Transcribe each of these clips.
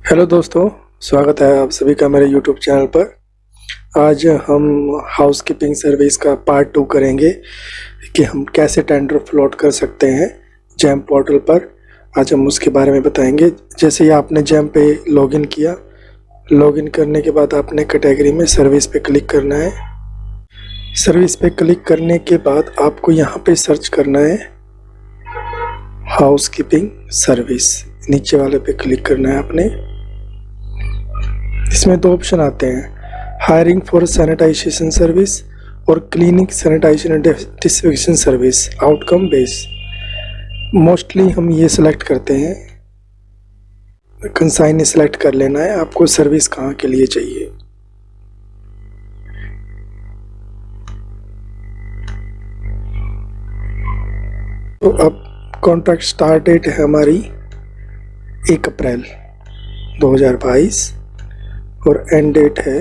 Hello दोस्तों, स्वागत है आप सभी का मेरे यूट्यूब चैनल पर। आज हम हाउसकीपिंग सर्विस का पार्ट 2 करेंगे कि हम कैसे टेंडर फ्लोट कर सकते हैं जैम पोर्टल पर। आज हम उसके बारे में बताएंगे। जैसे ही आपने जैम पे लॉगिन किया, लॉगिन करने के बाद आपने कैटेगरी में सर्विस पे क्लिक करना है। सर्विस पे क्लिक करने के बाद आपको यहाँ पे सर्च करना है हाउसकीपिंग सर्विस। नीचे वाले पे क्लिक करना है आपने। इसमें दो ऑप्शन आते हैं, हायरिंग फॉर सैनिटाइजेशन सर्विस और cleaning sanitisation and disinfection service outcome base. Mostly हम ये सिलेक्ट करते हैं। कंसाइन सिलेक्ट कर लेना है आपको सर्विस कहाँ के लिए चाहिए। तो अब कॉन्ट्रैक्ट स्टार्ट डेट है हमारी 1 अप्रैल 2022 और एंड डेट है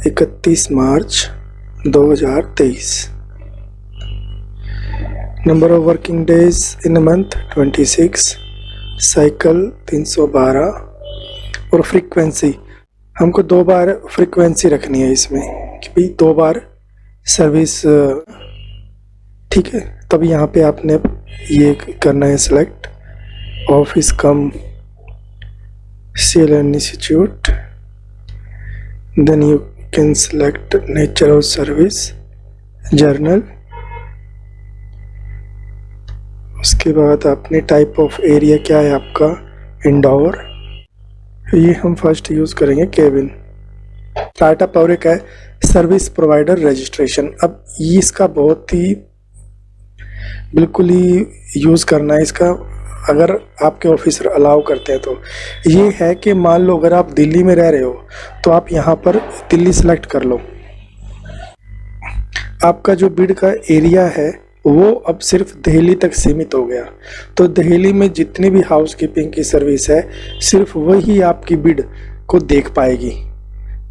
31 मार्च 2023। Number of working days in a month 26, cycle 312 और फ्रीक्वेंसी हमको 2 बार फ्रीक्वेंसी रखनी है इसमें कि भाई 2 बार सर्विस, ठीक है। तब यहाँ पे आपने ये करना है select office come CLN institute, then you can select nature of service, journal। उसके बाद आपने टाइप ऑफ एरिया क्या है आपका, इंडोर। ये हम फर्स्ट यूज करेंगे केबिन। स्टार्टअप और एक है सर्विस प्रोवाइडर रजिस्ट्रेशन। अब ये इसका बहुत ही बिल्कुल ही यूज करना है इसका, अगर आपके ऑफिसर अलाउ करते हैं तो। ये है कि मान लो अगर आप दिल्ली में रह रहे हो तो आप यहाँ पर दिल्ली सेलेक्ट कर लो। आपका जो बिड का एरिया है वो अब सिर्फ दिल्ली तक सीमित हो गया। तो दिल्ली में जितनी भी हाउसकीपिंग की सर्विस है सिर्फ वही आपकी बिड को देख पाएगी,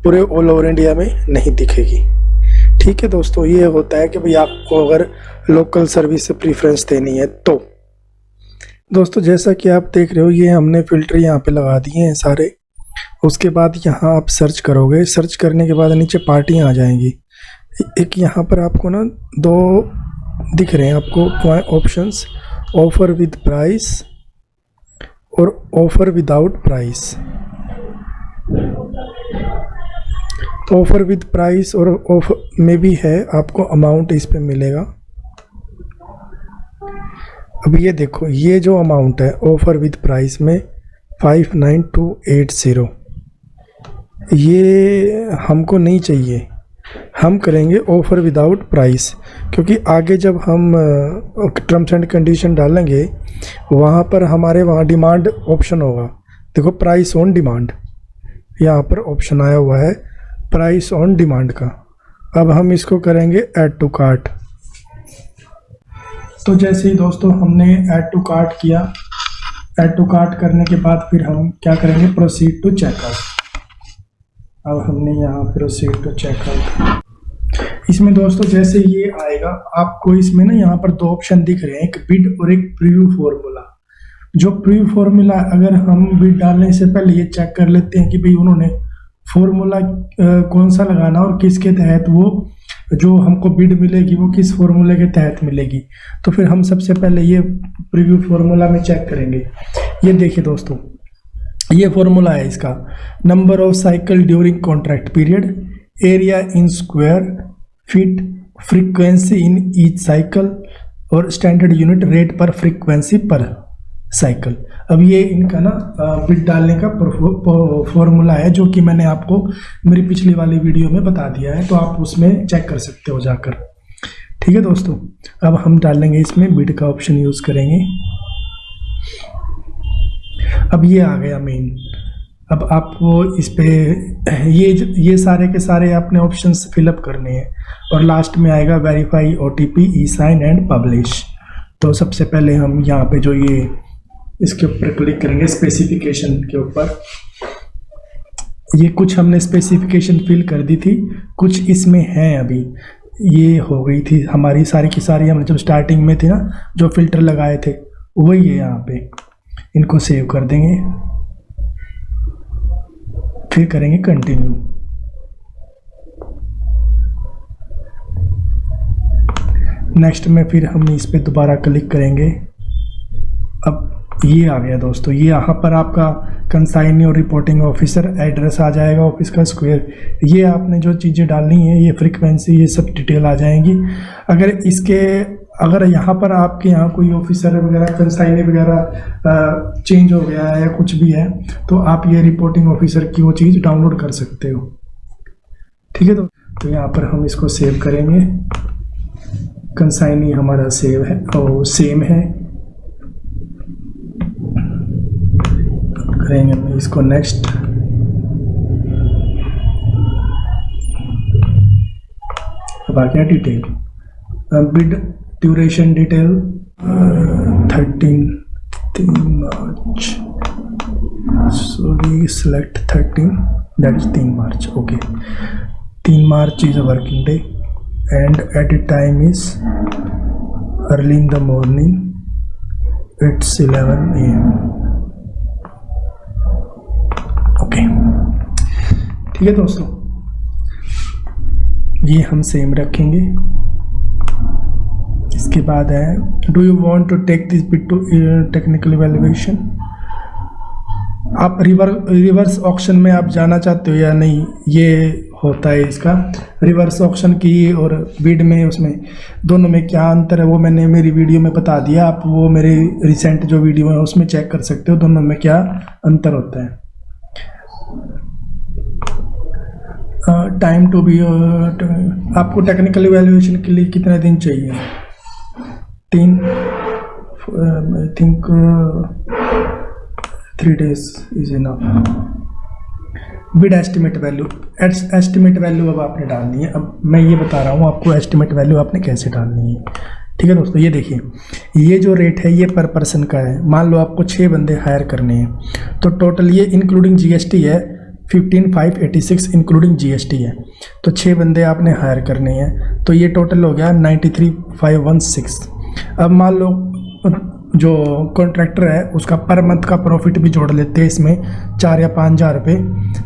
पूरे ऑल ओवर इंडिया में नहीं दिखेगी। ठीक है दोस्तों, ये होता है कि भाई आपको अगर लोकल सर्विस से प्रीफरेंस देनी है तो। दोस्तों जैसा कि आप देख रहे हो ये हमने फिल्टर यहाँ पे लगा दिए हैं सारे। उसके बाद यहाँ आप सर्च करोगे, सर्च करने के बाद नीचे पार्टियाँ आ जाएंगी। एक यहाँ पर आपको ना 2 दिख रहे हैं आपको ऑप्शंस, ऑफर विद प्राइस और ऑफर विदाउट प्राइस। तो ऑफर विद प्राइस और ऑफर में भी है, आपको अमाउंट इस पे मिलेगा। अब ये देखो, ये जो अमाउंट है ऑफर विद प्राइस में 59280, ये हमको नहीं चाहिए। हम करेंगे ऑफर विदाउट प्राइस, क्योंकि आगे जब हम टर्म्स एंड कंडीशन डालेंगे वहाँ पर हमारे वहाँ डिमांड ऑप्शन होगा। देखो प्राइस ऑन डिमांड, यहाँ पर ऑप्शन आया हुआ है प्राइस ऑन डिमांड का। अब हम इसको करेंगे ऐड टू कार्ट। तो जैसे ही दोस्तों हमने ऐड टू कार्ट किया, ऐड टू कार्ट करने के बाद फिर हम क्या करेंगे, प्रोसीड टू चेकआउट। अब हमने यहाँ प्रोसीड टू चेकआउट। इसमें दोस्तों जैसे ये आएगा आपको इसमें ना यहाँ पर 2 ऑप्शन दिख रहे हैं, एक बिड और एक प्रीव्यू फॉर्मूला। जो प्रीव्यू फॉर्मूला अगर हम बिड डालने से पहले ये चेक कर लेते हैं कि भाई उन्होंने फॉर्मूला कौन सा लगाना और किसके तहत वो जो हमको बिड मिलेगी वो किस फॉर्मूले के तहत मिलेगी। तो फिर हम सबसे पहले ये प्रीव्यू फॉर्मूला में चेक करेंगे। ये देखिए दोस्तों, ये फॉर्मूला है इसका, number of cycle during contract period, area in square feet, frequency in each cycle और स्टैंडर्ड यूनिट रेट पर फ्रीक्वेंसी पर साइकिल। अब ये इनका ना बिड डालने का फॉर्मूला है, जो कि मैंने आपको मेरी पिछली वाली वीडियो में बता दिया है, तो आप उसमें चेक कर सकते हो जाकर। ठीक है दोस्तों, अब हम डालेंगे इसमें बिड का ऑप्शन यूज करेंगे। अब ये आ गया मेन। अब आपको इस पे ये सारे के सारे अपने ऑप्शंस फिलअप करने हैं और लास्ट में आएगा verify OTP, e sign and publish. तो सबसे पहले हम यहाँ पे जो ये इसके ऊपर क्लिक करेंगे स्पेसिफिकेशन के ऊपर। ये कुछ हमने स्पेसिफिकेशन फिल कर दी थी, कुछ इसमें है अभी। ये हो गई थी हमारी सारी की सारी, हमने जब स्टार्टिंग में थी ना जो फिल्टर लगाए थे वही है यहाँ पे। इनको सेव कर देंगे। फिर करेंगे कंटिन्यू। नेक्स्ट में फिर हम इस पे दोबारा क्लिक करेंगे। अब ये आ गया दोस्तों, ये यहाँ पर आपका कंसाइनी और रिपोर्टिंग ऑफिसर एड्रेस आ जाएगा, ऑफिस का स्क्वायर, ये आपने जो चीज़ें डालनी है, ये फ्रीक्वेंसी, ये सब डिटेल आ जाएंगी। अगर यहाँ पर आपके यहाँ कोई ऑफिसर वगैरह कंसाइनी वगैरह चेंज हो गया है या कुछ भी है, तो आप ये रिपोर्टिंग ऑफिसर की वो चीज़ डाउनलोड कर सकते हो। ठीक है, तो यहाँ पर हम इसको सेव करेंगे। कंसाइनी हमारा सेव है और सेम है। करेंगे हम इसको नेक्स्ट। अब आ गया detail, bid duration detail 3 March, so we select 13, that is 3 March. Okay, 3 March is a working day and edit time is early in the morning, it's 11 AM. Okay, ठीक है दोस्तों, ये हम सेम रखेंगे। इसके बाद है, do you want to take this bit to technical evaluation. आप रिवर्स ऑक्शन में आप जाना चाहते हो या नहीं, ये होता है इसका रिवर्स ऑक्शन की और बिड में, उसमें दोनों में क्या अंतर है वो मैंने मेरी वीडियो में बता दिया। आप वो मेरे रिसेंट जो वीडियो है उसमें चेक कर सकते हो दोनों में क्या अंतर होता है। टाइम टू बी, आपको टेक्निकल इवैल्यूएशन के लिए कितने दिन चाहिए? 3, I think 3 days is enough. Bid estimate value, estimate value अब आपने डालनी है। अब मैं ये बता रहा हूँ आपको एस्टिमेट वैल्यू आपने कैसे डालनी है। ठीक है दोस्तों, ये देखिए, ये जो रेट है ये पर पर्सन का है। मान लो आपको 6 बंदे हायर करने हैं, तो टोटल ये इंक्लूडिंग जीएसटी है 15,586 इंक्लूडिंग जीएसटी है। तो 6 बंदे आपने हायर करने हैं, तो ये टोटल हो गया 93,516। अब मान लो जो कॉन्ट्रैक्टर है उसका पर मंथ का प्रॉफिट भी जोड़ लेते हैं इसमें 4 या 5 हज़ार रुपये,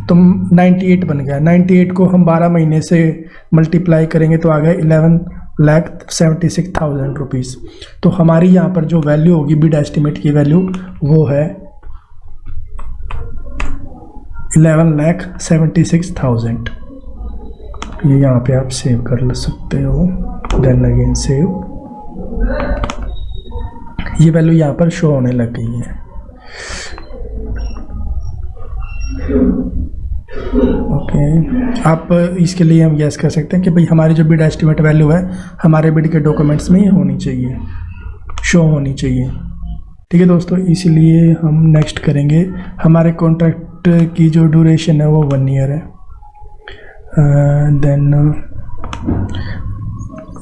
तो 98 बन गया। 98 को हम 12 महीने से मल्टीप्लाई करेंगे तो आ गया 11,76,000 रुपीज़। तो हमारी यहाँ पर जो वैल्यू होगी बिड एस्टिमेट की वैल्यू वो है 11,76,000। ये यहाँ पे आप सेव कर सकते हो, देन अगेन सेव। ये वैल्यू यहाँ पर शो होने लग गई है। ओके, आप इसके लिए हम यस कर सकते हैं कि भाई हमारी जो बिड एस्टिमेट वैल्यू है हमारे बिड के डॉक्यूमेंट्स में ये होनी चाहिए, शो होनी चाहिए। ठीक है दोस्तों, इसीलिए हम नेक्स्ट करेंगे। हमारे कॉन्ट्रैक्ट की जो ड्यूरेशन है वो 1 ईयर है। देन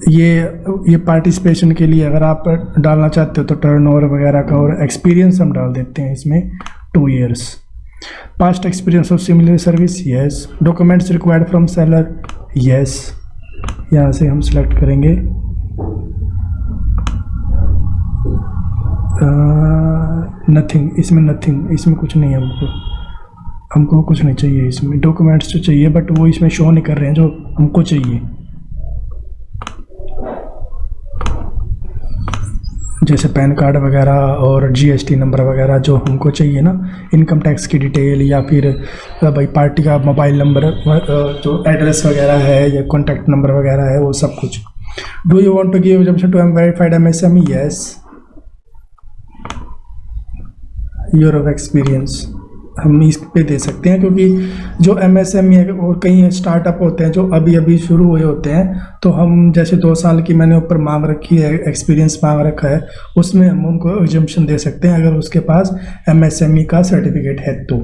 ये पार्टिसिपेशन के लिए अगर आप डालना चाहते हो तो टर्नओवर वगैरह का, और एक्सपीरियंस हम डाल देते हैं इसमें 2 years. Past experience of similar service, yes. Documents required from seller, yes. यहाँ से हम सेलेक्ट करेंगे नथिंग, इसमें नथिंग, इसमें कुछ नहीं है। हमको कुछ नहीं चाहिए इसमें। डॉक्यूमेंट्स तो चाहिए बट वो इसमें शो नहीं कर रहे हैं जो हमको चाहिए, जैसे पैन कार्ड वगैरह और जीएसटी नंबर वगैरह जो हमको चाहिए ना, इनकम टैक्स की डिटेल, या फिर भाई पार्टी का मोबाइल नंबर, जो एड्रेस वगैरह है या कॉन्टैक्ट नंबर वगैरह है, वो सब कुछ। Do you want to give exemption to verified MSME, yes. Year of experience हम इस पे दे सकते हैं, क्योंकि जो एमएसएमई है और कई स्टार्टअप होते हैं जो अभी अभी शुरू हुए होते हैं, तो हम जैसे 2 साल की मैंने ऊपर मांग रखी है, एक्सपीरियंस मांग रखा है, उसमें हम उनको एग्जम्पशन दे सकते हैं अगर उसके पास एमएसएमई का सर्टिफिकेट है तो।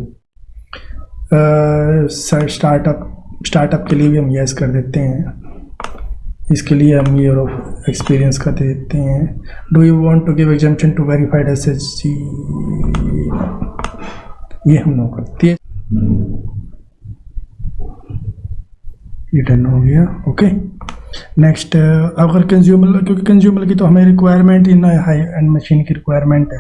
स्टार्टअप के लिए भी हम यस कर देते हैं। इसके लिए हम ईयर ऑफ एक्सपीरियंस का दे देते हैं। Do you want to give exemption to verified SSC, ये हम नो करते हैं। ये डन हो गया। ओके, नेक्स्ट, अगर कंज्यूमर, क्योंकि कंज्यूमर की तो हमें रिक्वायरमेंट ही ना, हाई एंड मशीन की रिक्वायरमेंट है।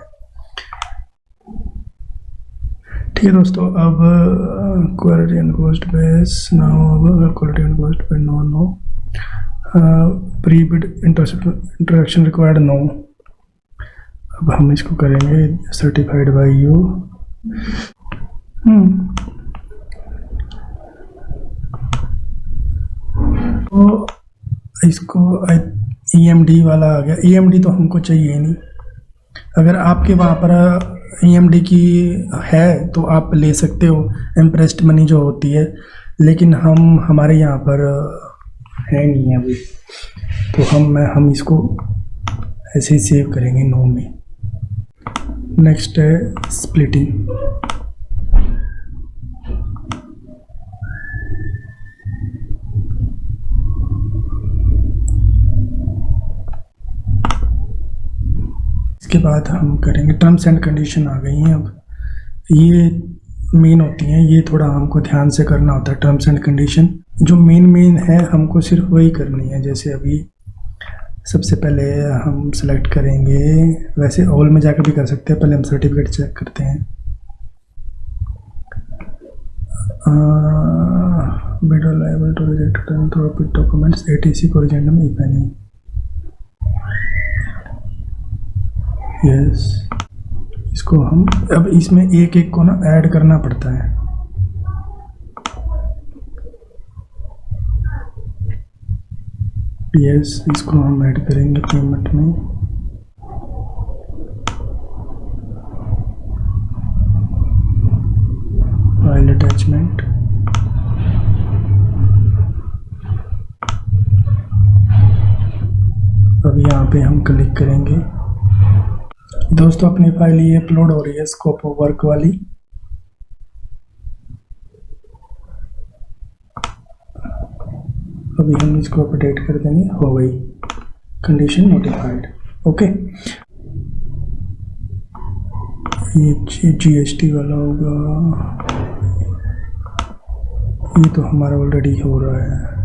ठीक है दोस्तों, अब quality and cost base now, अब क्वालिटी एंड कॉस्ट पे no pre bid introduction required no. अब हम इसको करेंगे सर्टिफाइड बाय यू। तो इसको EMD वाला आ गया। EMD तो हमको चाहिए ही नहीं। अगर आपके वहाँ पर EMD की है तो आप ले सकते हो, इम्प्रेस्ड मनी जो होती है, लेकिन हमारे यहाँ पर है नहीं है अभी, तो हम इसको ऐसे ही सेव करेंगे नो में। नेक्स्ट है स्प्लिटिंग। इसके बाद हम करेंगे टर्म्स एंड कंडीशन। आ गई हैं अब, ये मेन होती हैं, ये थोड़ा हमको ध्यान से करना होता है। टर्म्स एंड कंडीशन जो मेन है हमको सिर्फ वही करनी है। जैसे अभी सबसे पहले हम सेलेक्ट करेंगे, वैसे ऑल में जाकर भी कर सकते हैं, पहले हम सर्टिफिकेट चेक करते हैं। Bidder liable to reject return through repeat documents ATC corrigendum if any. Yes, इसको हम अब इसमें एक को ना ऐड करना पड़ता है। यस, इसको हम ऐड करेंगे पेमेंट में। फाइल अटैचमेंट, अब यहाँ पे हम क्लिक करेंगे। दोस्तों अपनी फाइल ये अपलोड हो रही है स्कोप ऑफ वर्क वाली। अभी हम इसको अपडेट कर देंगे, हो गई कंडीशन नोटिफाइड। ओके, ये GST वाला होगा, ये तो हमारा ऑलरेडी हो रहा है।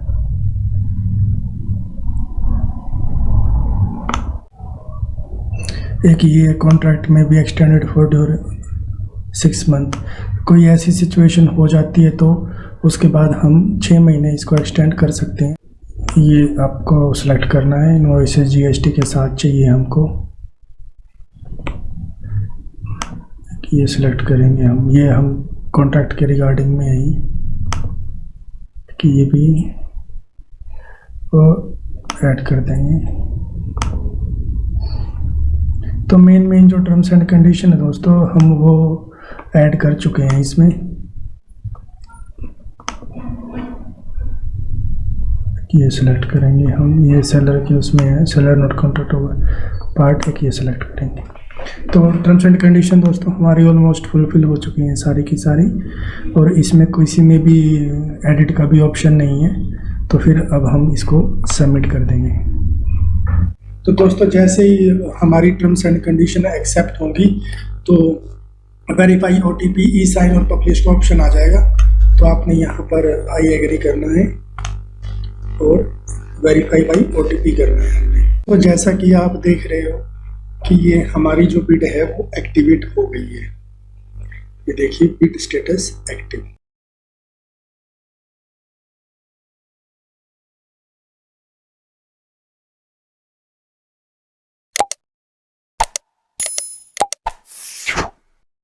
एक ये कॉन्ट्रैक्ट में भी एक्सटेंडेड फॉर 6 मंथ। कोई ऐसी सिचुएशन हो जाती है तो उसके बाद हम 6 महीने इसको एक्सटेंड कर सकते हैं। ये आपको सेलेक्ट करना है, इनवॉइसेस GST के साथ चाहिए हमको, ये सिलेक्ट करेंगे हम। ये हम कॉन्ट्रैक्ट के रिगार्डिंग में ही कि ये भी ऐड कर देंगे। तो मेन जो टर्म्स एंड कंडीशन है दोस्तों, हम वो ऐड कर चुके हैं इसमें। ये सिलेक्ट करेंगे हम, ये सेलर के उसमें है, सेलर नॉट कॉन्ट्रैक्ट होगा पार्ट एक, ये सिलेक्ट करेंगे। तो टर्म्स एंड कंडीशन दोस्तों हमारी ऑलमोस्ट फुलफिल हो चुकी हैं सारी की सारी, और इसमें किसी में भी एडिट का भी ऑप्शन नहीं है। तो फिर अब हम इसको सबमिट कर देंगे। तो दोस्तों जैसे ही हमारी टर्म्स एंड कंडीशन एक्सेप्ट होंगी तो वेरीफाई OTP, E-साइन और पब्लिश का ऑप्शन आ जाएगा। तो आपने यहाँ पर आई एग्री करना है और वेरीफाई बाई OTP करना है हमने। तो जैसा कि आप देख रहे हो कि ये हमारी जो बिड है वो एक्टिवेट हो गई है। ये देखिए बिड स्टेटस एक्टिव।